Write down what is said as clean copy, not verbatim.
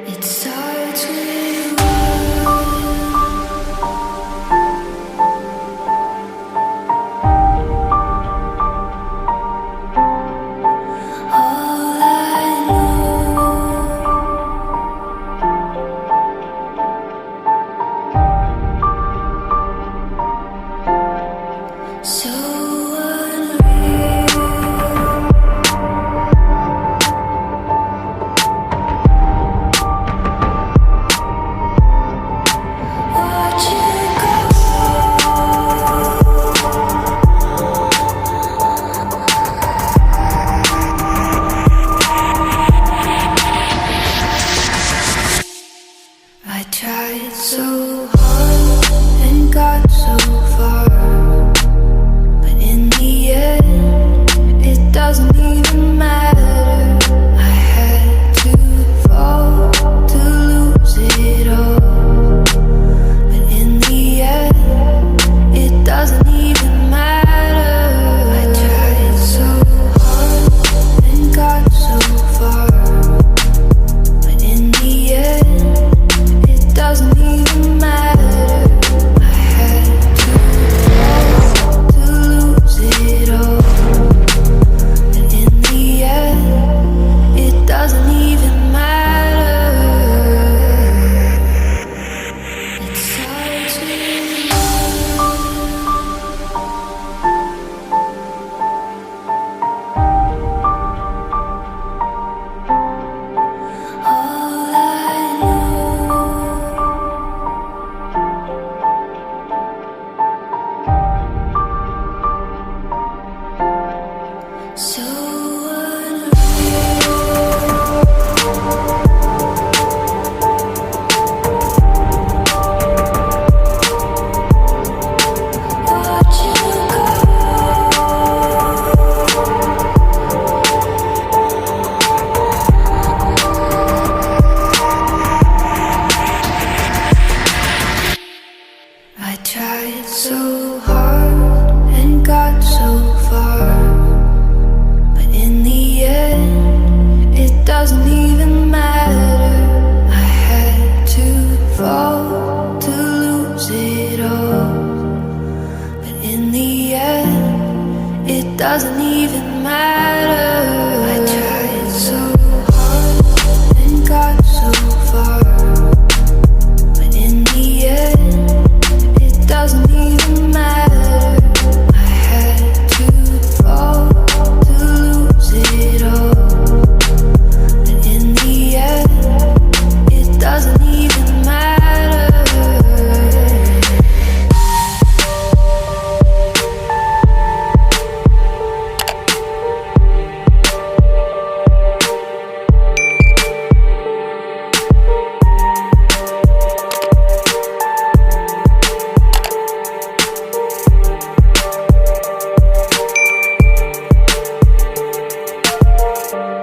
It starts with all I know. So I tried so hard and got so far, but in the end, it doesn't even matter. I had to fall to lose it all, but in the end, it doesn't even matter. I tried so hard and got so far, but in the end, doesn't even matter. I had to lose it all, but in the end, it doesn't even matter. It starts with all I know. So watch you go. I tried so hard and got so far, but in the end, it doesn't even matter. I had to fall to lose it all, but in the end, it doesn't even matter.